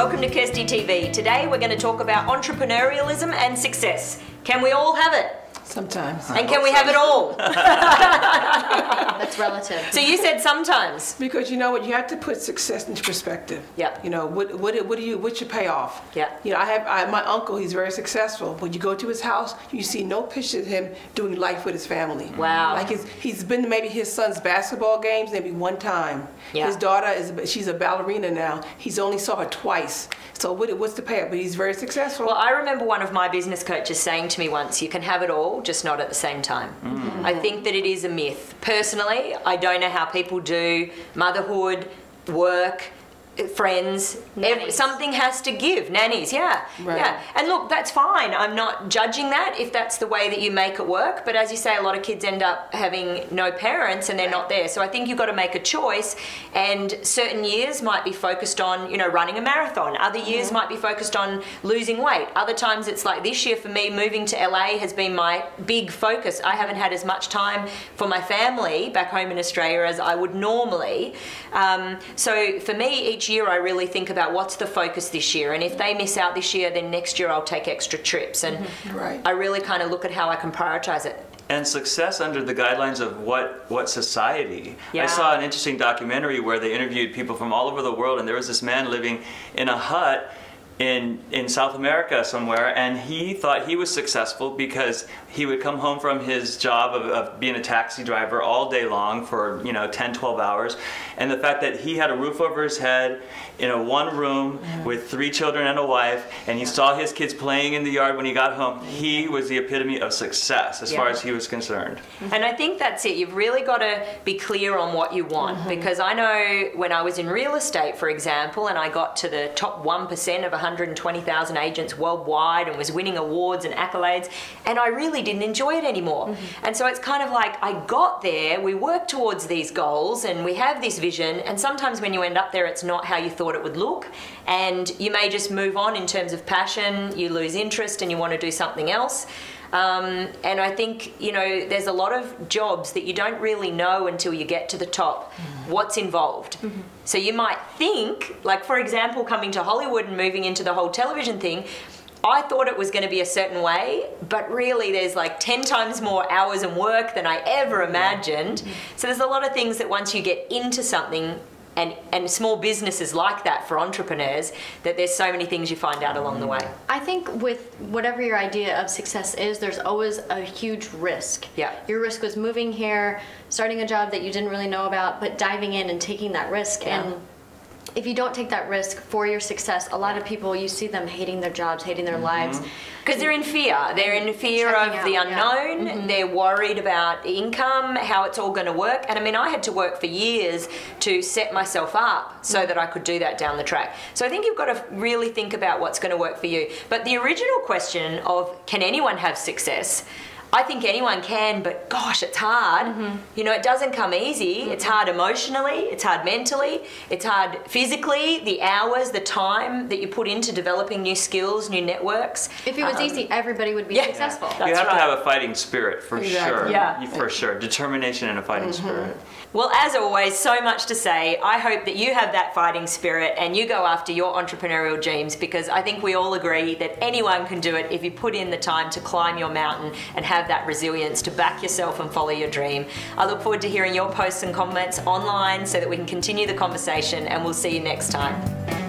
Welcome to KirstyTV. Today we're going to talk about entrepreneurialism and success. Can we all have it? Sometimes. And can we have it all? That's relative. So you said sometimes. Because you know what, you have to put success into perspective. Yeah. You know, what's your payoff? Yeah. You know, my uncle, he's very successful. When you go to his house, you see no pictures of him doing life with his family. Wow. Like he's been to maybe his son's basketball games maybe one time. Yeah. His daughter she's a ballerina now. He's only saw her twice. So what's the payoff? But he's very successful. Well, I remember one of my business coaches saying to me once, you can have it all, just not at the same time. Mm. I think that it is a myth. Personally, I don't know how people do motherhood, work, friends, something has to give. Nannies, yeah. Right. Yeah. And look, that's fine. I'm not judging that if that's the way that you make it work. But as you say, a lot of kids end up having no parents and they're not there. So I think you've got to make a choice. And certain years might be focused on, you know, running a marathon. Other years might be focused on losing weight. Other times it's like this year for me, moving to LA has been my big focus. I haven't had as much time for my family back home in Australia as I would normally. So for me, each year I really think about what's the focus this year, and if they miss out this year, then next year I'll take extra trips, and I really kind of look at how I can prioritize it. And success under the guidelines of what society. Yeah. I saw an interesting documentary where they interviewed people from all over the world, and there was this man living in a hut in South America somewhere, and he thought he was successful because he would come home from his job of being a taxi driver all day long for 10-12 hours, and the fact that he had a roof over his head in a one room with 3 children and a wife, and he saw his kids playing in the yard when he got home, he was the epitome of success as far as he was concerned. And I think that's it. You've really got to be clear on what you want, because I know when I was in real estate, for example, and I got to the top 1% of 120,000 agents worldwide and was winning awards and accolades, and I really didn't enjoy it anymore. And so it's kind of like I got there, we work towards these goals and we have this vision, and sometimes when you end up there it's not how you thought it would look, and you may just move on in terms of passion, you lose interest and you want to do something else. And I think, there's a lot of jobs that you don't really know until you get to the top what's involved. So you might think, like for example, coming to Hollywood and moving into the whole television thing, I thought it was going to be a certain way, but really there's like 10 times more hours and work than I ever imagined. So there's a lot of things that once you get into something, and small businesses like that for entrepreneurs, that there's so many things you find out along the way. I think with whatever your idea of success is, there's always a huge risk. Yeah. Your risk was moving here, starting a job that you didn't really know about, but diving in and taking that risk. Yeah. And if you don't take that risk for your success, a lot of people, you see them hating their jobs, hating their lives. Because they're in fear. They're in fear of the unknown. They're worried about income, how it's all going to work. And I mean, I had to work for years to set myself up so that I could do that down the track. So I think you've got to really think about what's going to work for you. But the original question of can anyone have success? I think anyone can, but gosh, it's hard. It doesn't come easy. It's hard emotionally, it's hard mentally, it's hard physically, the hours, the time that you put into developing new skills, new networks. If it was easy, everybody would be successful. You have to have a fighting spirit, for sure. Yeah. For sure. Determination and a fighting spirit. Well, as always, so much to say. I hope that you have that fighting spirit and you go after your entrepreneurial dreams, because I think we all agree that anyone can do it if you put in the time to climb your mountain and have that resilience to back yourself and follow your dream. I look forward to hearing your posts and comments online so that we can continue the conversation, and we'll see you next time.